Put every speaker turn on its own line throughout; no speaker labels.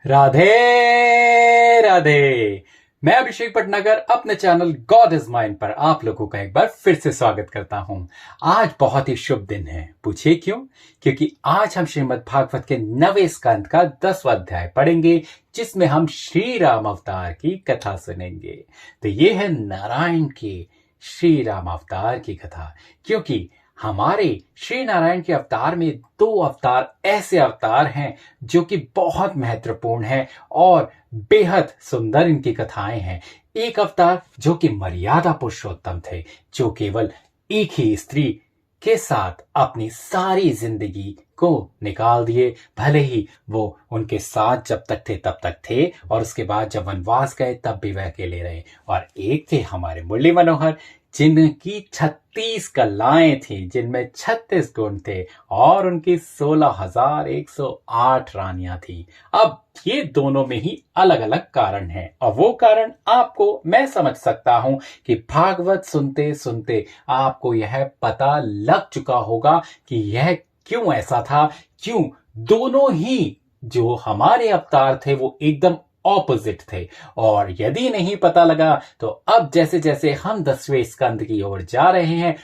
राधे राधे। मैं अभिषेक भटनागर अपने channel God is mine पर आप लोगों का एक बार फिर से स्वागत करता हूं। आज बहुत ही शुभ दिन है। पूछिए क्यों? क्योंकि आज हम श्रीमद् भागवत के 9वें स्कंद का 10वां अध्याय पढ़ेंगे, जिसमें हम श्री राम अवतार की कथा सुनेंगे। तो ये है नारायण की श्री राम अवतार की कथा। क्योंकि हमारे श्री नारायण के अवतार में 2 अवतार ऐसे अवतार हैं जो कि बहुत महत्वपूर्ण है और बेहद सुंदर इनकी कथाएं हैं। एक अवतार जो कि मर्यादा पुरुषोत्तम थे, जो केवल एक ही स्त्री के साथ अपनी सारी जिंदगी को निकाल दिए। भले ही वो उनके साथ जब तक थे तब तक थे, और उसके बाद जब वनवास गए तब भी वह अकेले रहे। और एक थे हमारे मुरली मनोहर, जिनकी 36 कलाएं थी, जिनमें 36 गुण थे, और उनकी 16,108 रानियां थी। अब ये दोनों में ही अलग अलग कारण हैं, और वो कारण आपको मैं समझ सकता हूं कि भागवत सुनते सुनते आपको यह पता लग चुका होगा कि यह क्यों ऐसा था। क्यों दोनों ही जो हमारे अवतार थे वो एकदम ऑपोजिट थे। और यदि नहीं पता लगा तो अब जैसे जैसे हम 10वें स्कंद की ओर जा रहे हैं,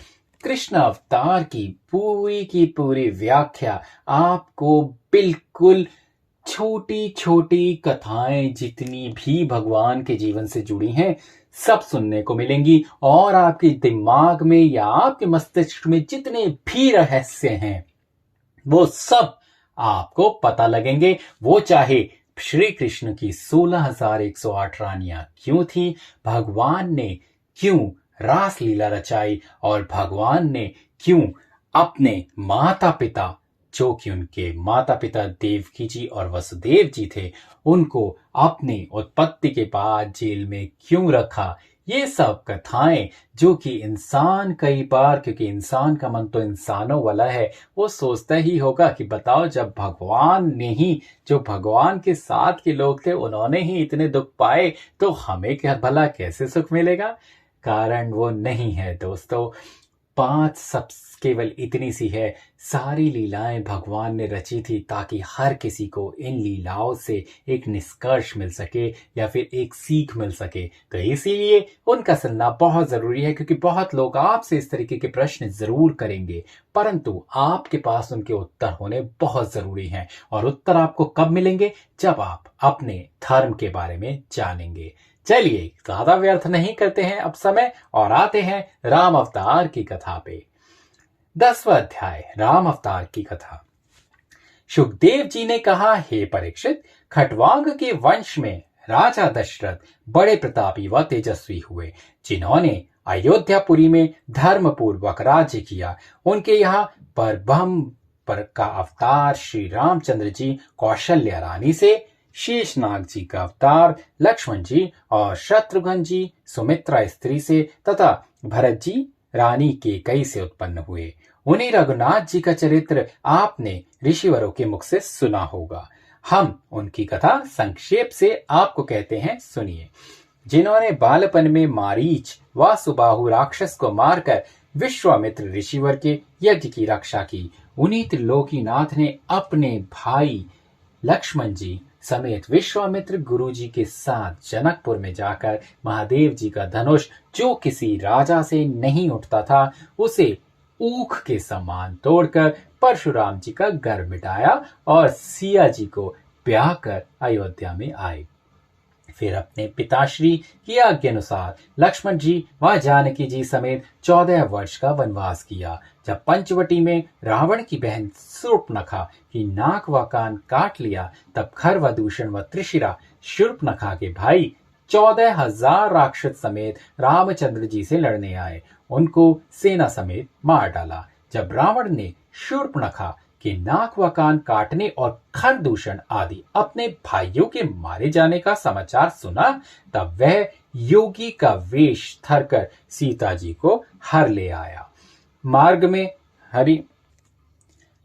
कृष्ण अवतार की पूरी व्याख्या आपको बिल्कुल छोटी छोटी कथाएं जितनी भी भगवान के जीवन से जुड़ी हैं सब सुनने को मिलेंगी। और आपके दिमाग में या आपके मस्तिष्क में जितने भी रहस्य हैं वो सब आपको पता लगेंगे। वो चाहे श्री कृष्ण की 16,108 रानियां क्यों थी, भगवान ने क्यों रास लीला रचाई, और भगवान ने क्यों अपने माता पिता, जो कि उनके माता पिता देवकी जी और वसुदेव जी थे, उनको अपनी उत्पत्ति के बाद जेल में क्यों रखा। ये सब कथाएं जो कि इंसान कई बार, क्योंकि इंसान का मन तो इंसानों वाला है, वो सोचता ही होगा कि बताओ, जब भगवान ने ही, जो भगवान के साथ के लोग थे, उन्होंने ही इतने दुख पाए, तो हमें क्या भला कैसे सुख मिलेगा। कारण वो नहीं है दोस्तों। 5 सब केवल इतनी सी है। सारी लीलाएं भगवान ने रची थी ताकि हर किसी को इन लीलाओं से एक निष्कर्ष मिल सके या फिर एक सीख मिल सके। तो इसीलिए उनका सुनना बहुत जरूरी है, क्योंकि बहुत लोग आपसे इस तरीके के प्रश्न जरूर करेंगे, परंतु आपके पास उनके उत्तर होने बहुत जरूरी हैं। और उत्तर आपको कब मिलेंगे? जब आप अपने धर्म के बारे में जानेंगे। चलिए ज्यादा व्यर्थ नहीं करते हैं अब समय, और आते हैं राम अवतार की कथा पे। 10वां अध्याय, राम अवतार की कथा। सुखदेव जी ने कहा, हे परीक्षित, खटवांग के वंश में राजा दशरथ बड़े प्रतापी व तेजस्वी हुए, जिन्होंने अयोध्यापुरी में धर्म पूर्वक राज्य किया। उनके यहाँ परब्रह्म पर का अवतार श्री रामचंद्र जी कौशल्या रानी से, शेषनाग जी का अवतार लक्ष्मण जी और शत्रुघ्न जी सुमित्रा स्त्री से, तथा भरत जी रानी केकई से उत्पन्न हुए। उन्हीं रघुनाथ जी का चरित्र आपने ऋषिवरों के मुख से सुना होगा। हम उनकी कथा संक्षेप से आपको कहते हैं, सुनिए। जिन्होंने बालपन में मारीच व सुबाहु राक्षस को मारकर विश्वामित्र ऋषिवर के यज्ञ की रक्षा की, उन्हीं त्रिलोकीनाथ ने अपने भाई लक्ष्मण जी समेत विश्वामित्र गुरु जी के साथ जनकपुर में जाकर महादेव जी का धनुष, जो किसी राजा से नहीं उठता था, उसे ऊख के समान तोड़कर परशुराम जी का घर मिटाया और सिया जी को ब्याह कर अयोध्या में आए। फिर अपने पिताश्री की आज्ञा अनुसार लक्ष्मण जी व जानकी जी समेत 14 वर्ष का वनवास किया। जब पंचवटी में रावण की बहन शूर्पणखा की नाक व कान काट लिया, तब खरवदूषण व त्रिशिरा शूर्पणखा के भाई 14,000 राक्षस समेत रामचंद्र जी से लड़ने आए। उनको सेना समेत मार डाला। जब रावण ने शूर्पणखा कि नाक व कान काटने और खरदूषण आदि अपने भाइयों के मारे जाने का समाचार सुना, तब वह योगी का वेश धरकर सीता जी को हर ले आया। मार्ग में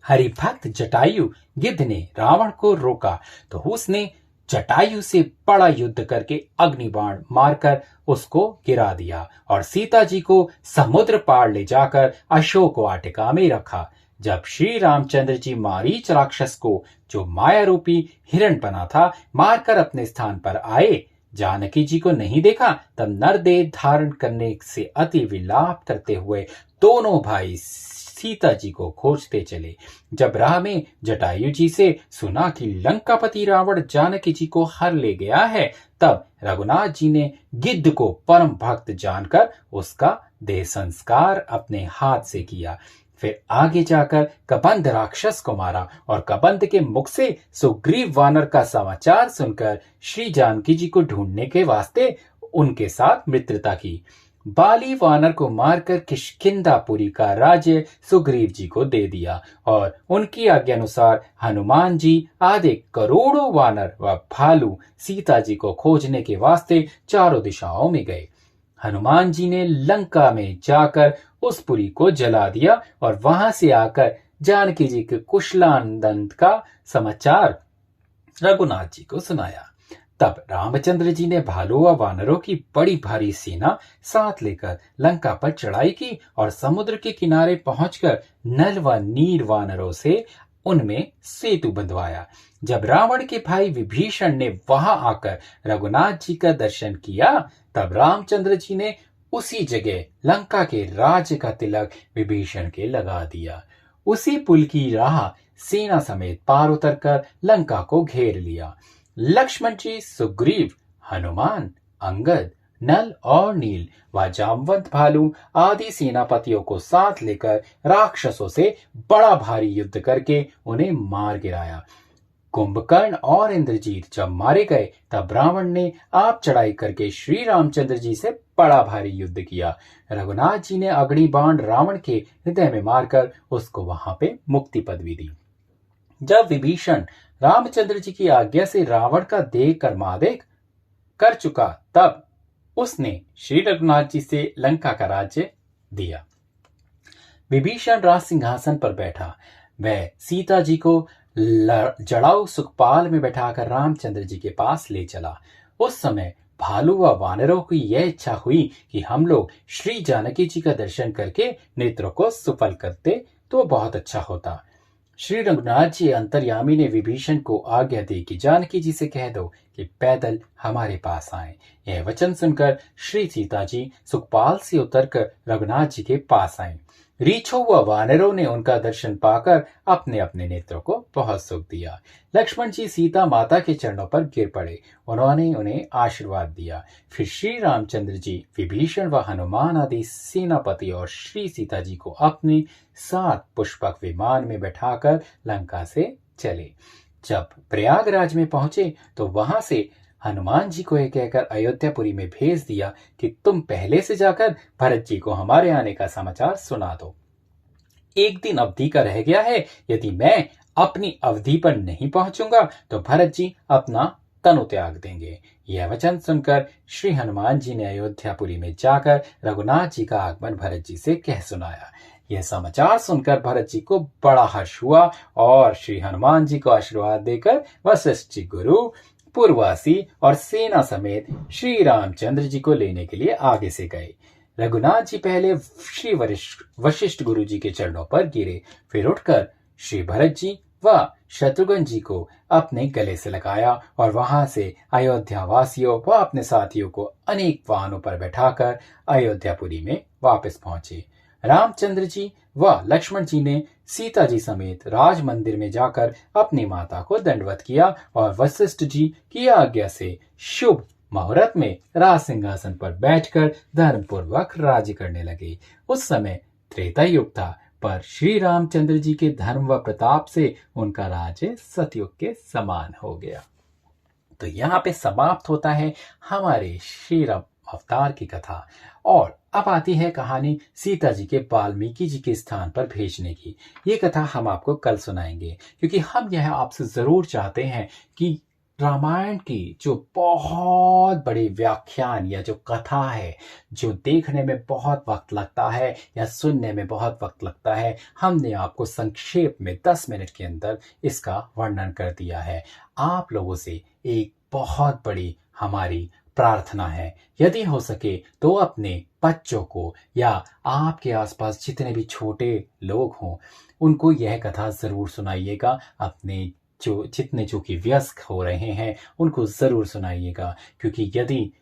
हरिभक्त जटायु गिद्ध ने रावण को रोका, तो उसने जटायु से बड़ा युद्ध करके अग्निबाण मारकर उसको गिरा दिया और सीता जी को समुद्र पार ले जाकर अशोक वाटिका में रखा। जब श्री रामचंद्र जी मारीच राक्षस को, जो माया रूपी हिरण बना था, मारकर अपने स्थान पर आए, जानकी जी को नहीं देखा, तब नरदेह धारण करने से अति विलाप करते हुए दोनों भाई सीता जी को खोजते चले। जब राह में जटायु जी से सुना कि लंकापति रावण जानकी जी को हर ले गया है, तब रघुनाथ जी ने गिद्ध को परम भक्त जानकर उसका देह संस्कार अपने हाथ से किया। फिर आगे जाकर कबंध राक्षस को मारा और कबंध के मुख से सुग्रीव वानर का समाचार सुनकर श्री जानकी जी को ढूंढने के वास्ते उनके साथ मित्रता की। बाली वानर को मारकर किष्किंधापुरी का राज्य सुग्रीव जी को दे दिया और उनकी आज्ञा अनुसार हनुमान जी आदि करोड़ों वानर व भालू सीता जी को खोजने के वास्ते चारों दिशाओं में गए। हनुमान जी ने लंका में जाकर उस पुरी को जला दिया और वहां से आकर जानकी जी के कुशलानंद का समाचार रघुनाथ जी को सुनाया। तब रामचंद्र जी ने भालू व वानरों की बड़ी भारी सेना साथ लेकर लंका पर चढ़ाई की और समुद्र के किनारे पहुंचकर नल व नील वानरों से उनमें सेतु बंधवाया। जब रावण के भाई विभीषण ने वहां आकर रघुनाथ जी का दर्शन किया, तब रामचंद्र जी ने उसी जगह लंका के राज्य का तिलक विभीषण के लगा दिया। उसी पुल की राह सेना समेत पार उतरकर लंका को घेर लिया। लक्ष्मण जी, सुग्रीव, हनुमान, अंगद, नल और नील व जामवंत भालू आदि सेनापतियों को साथ लेकर राक्षसों से बड़ा भारी युद्ध करके उन्हें मार गिराया। कुंभकर्ण और इंद्रजीत जब मारे गए, तब रावण ने आप चढ़ाई करके श्री रामचंद्र जी से बड़ा भारी युद्ध किया। रघुनाथ जी ने अग्नि बाण रावण के हृदय में मारकर उसको वहां पे मुक्ति पदवी दी। जब विभीषण रामचंद्र जी की आज्ञा से रावण का देह कर्मादेह कर चुका, तब उसने श्री रघुनाथ जी से लंका का राज्य दिया। विभीषण राज सिंहासन पर बैठा। वह सीता जी को जड़ाऊ सुखपाल में बैठाकर रामचंद्र जी के पास ले चला। उस समय भालू व वानरों की यह इच्छा हुई कि हम लोग श्री जानकी जी का दर्शन करके नेत्रों को सुफल करते तो बहुत अच्छा होता। श्री रघुनाथ जी अंतर्यामी ने विभीषण को आज्ञा दी कि जानकी जी से कह दो कि पैदल हमारे पास आए। यह वचन सुनकर श्री सीता जी सुखपाल से उतरकर रघुनाथ जी के पास आए। रीछों व वानरों ने उनका दर्शन पाकर अपने अपने नेत्रों को बहुत सुख दिया। लक्ष्मण जी सीता माता के चरणों पर गिर पड़े। उन्होंने उन्हें आशीर्वाद दिया। फिर श्री रामचंद्र जी विभीषण व हनुमान आदि सेनापति और श्री सीता जी को अपने सात पुष्पक विमान में बैठाकर लंका से चले। जब प्रयागराज में पहुंचे तो वहां से हनुमान जी को यह कहकर अयोध्यापुरी में भेज दिया कि तुम पहले से जाकर भरत जी को हमारे आने का समाचार सुना दो। एक दिन अवधि का रह गया है, यदि मैं अपनी अवधि पर नहीं पहुंचूंगा तो भरत जी अपना तनु त्याग देंगे। यह वचन सुनकर श्री हनुमान जी ने अयोध्यापुरी में जाकर रघुनाथ जी का आगमन भरत जी से कह सुनाया। यह समाचार सुनकर भरत जी को बड़ा हर्ष हुआ और श्री हनुमान जी को आशीर्वाद देकर वशिष्ठ जी गुरु पूर्वासी और सेना समेत श्री रामचंद्र जी को लेने के लिए आगे से गए। रघुनाथ जी पहले श्री वशिष्ठ गुरु जी के चरणों पर गिरे, फिर उठकर श्री भरत जी व शत्रुघ्न जी को अपने गले से लगाया और वहां से अयोध्या वासियों व अपने साथियों को अनेक वाहनों पर बैठाकर अयोध्यापुरी में वापस पहुंचे। रामचंद्र जी व लक्ष्मण जी ने सीता जी समेत राज मंदिर में जाकर अपनी माता को दंडवत किया और वशिष्ठ जी की आज्ञा से शुभ मुहूर्त में राज सिंहासन पर बैठकर धर्मपूर्वक राज्य करने लगे। उस समय त्रेता युग था, पर श्री रामचंद्र जी के धर्म व प्रताप से उनका राज्य सतयुग के समान हो गया। तो यहाँ पे समाप्त होता है हमारे श्री राम अवतार की कथा। और अब आती है कहानी सीता जी के वाल्मीकि जी के स्थान पर भेजने की। ये कथा हम आपको कल सुनाएंगे, क्योंकि हम यह आपसे जरूर चाहते हैं कि रामायण की जो बहुत बड़ी व्याख्यान या जो कथा है, जो देखने में बहुत वक्त लगता है या सुनने में बहुत वक्त लगता है, हमने आपको संक्षेप में 10 मिनट के अंदर इसका वर्णन कर दिया है। आप लोगों से एक बहुत बड़ी हमारी प्रार्थना है, यदि हो सके तो अपने बच्चों को या आपके आसपास जितने भी छोटे लोग हों, उनको यह कथा ज़रूर सुनाइएगा। अपने जितने जो कि वयस्क हो रहे हैं, उनको ज़रूर सुनाइएगा, क्योंकि यदि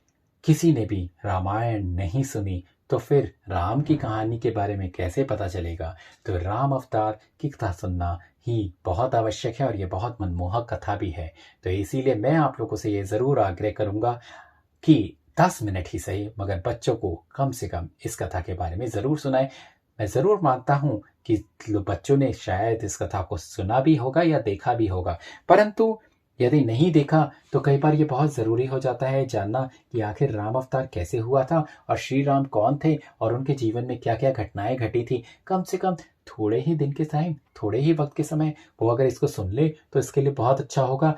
किसी ने भी रामायण नहीं सुनी तो फिर राम की कहानी के बारे में कैसे पता चलेगा। तो राम अवतार की कथा सुनना ही बहुत आवश्यक है और ये बहुत मनमोहक कथा भी है। तो इसीलिए मैं आप लोगों से ये ज़रूर आग्रह करूँगा कि 10 मिनट ही सही मगर बच्चों को कम से कम इस कथा के बारे में ज़रूर सुनाएं। मैं ज़रूर मानता हूँ कि बच्चों ने शायद इस कथा को सुना भी होगा या देखा भी होगा, परंतु यदि नहीं देखा तो कई बार ये बहुत ज़रूरी हो जाता है जानना कि आखिर राम अवतार कैसे हुआ था और श्री राम कौन थे और उनके जीवन में क्या क्या घटनाएं घटी थी। कम से कम थोड़े ही दिन के टाइम, थोड़े ही वक्त के समय वो अगर इसको सुन ले तो इसके लिए बहुत अच्छा होगा।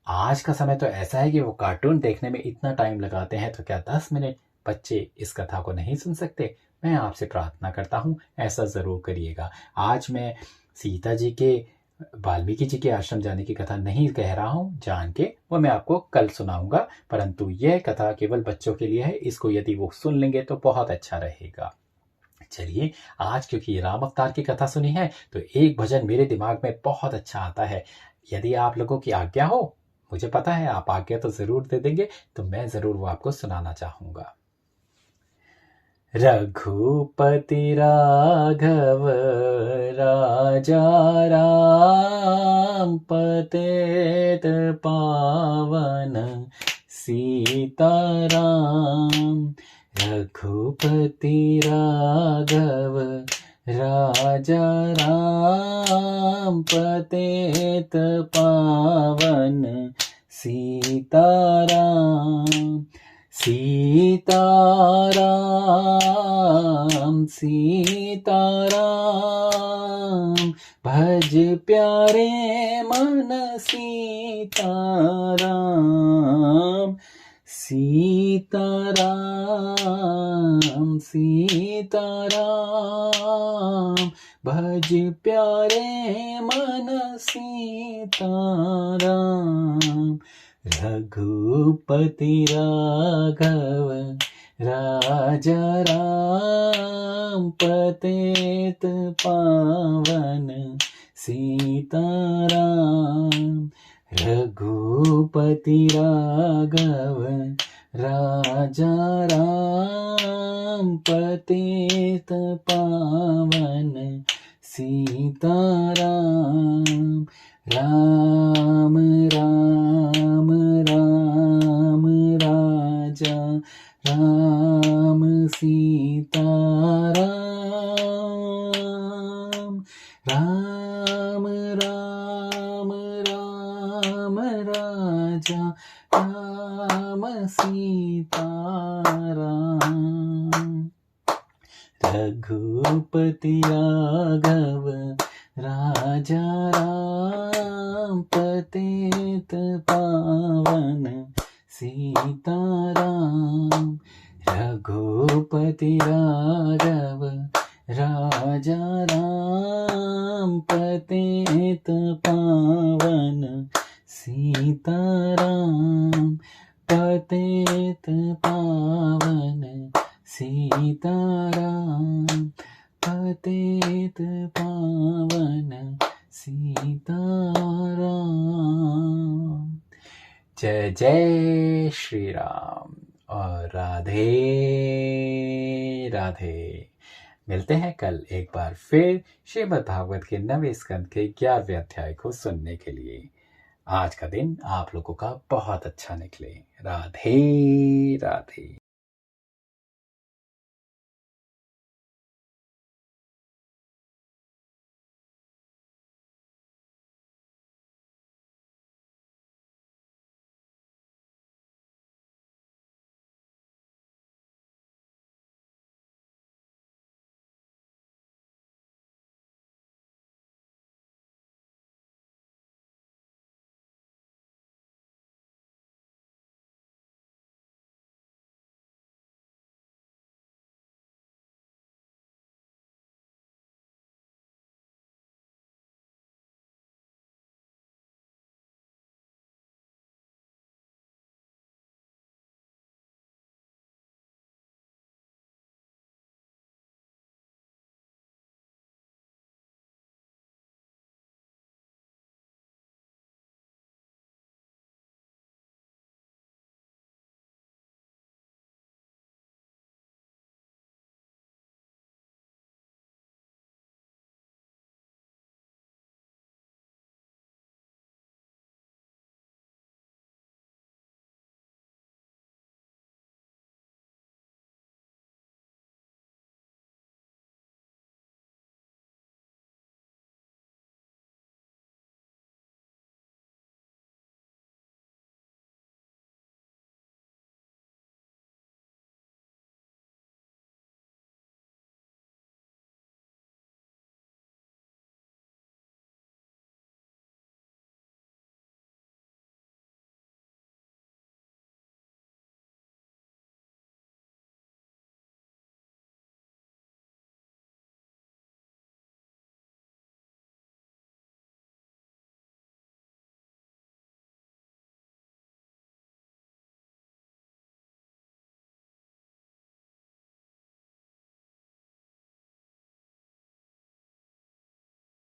आज का समय तो ऐसा है कि वो कार्टून देखने में इतना टाइम लगाते हैं, तो क्या 10 मिनट बच्चे इस कथा को नहीं सुन सकते। मैं आपसे प्रार्थना करता हूँ ऐसा ज़रूर करिएगा। आज मैं सीता जी के वाल्मीकि जी के आश्रम जाने की कथा नहीं कह रहा हूँ, जान के वो मैं आपको कल सुनाऊंगा, परंतु यह कथा केवल बच्चों के लिए है। इसको यदि वो सुन लेंगे तो बहुत अच्छा रहेगा। चलिए, आज क्योंकि राम अवतार की कथा सुनी है तो एक भजन मेरे दिमाग में बहुत अच्छा आता है। यदि आप लोगों की आज्ञा हो, मुझे पता है आप आज्ञा तो जरूर दे देंगे, तो मैं जरूर वो आपको सुनाना चाहूंगा। रघुपति राघव राजा राम, पतित पावन सीताराम। रघुपति राघव राजा राम, पतित पावन सीताराम। सीताराम सीताराम, भज प्यारे मन सीताराम। सीताराम सीताराम, भज प्यारे मन सीताराम। रघुपति राघव राजा राम, पतित पावन सीताराम। रघुपति राघव राजा राम, पतित पावन सीताराम। राम राम राम राजा राम सीताराम। राम राम राम राजा राम सीताराम। रघुपति राघव राजा राम, पतित पावन सीताराम। रघुपति राघव राजा राम, पतित पावन सीताराम। पतित पावन सीताराम, पतित पावन सीताराम। जय जय श्री राम और राधे राधे। मिलते हैं कल एक बार फिर श्रीमद् भागवत के 9वें स्कंद के 11वें अध्याय को सुनने के लिए। आज का दिन आप लोगों का बहुत अच्छा निकले। राधे राधे।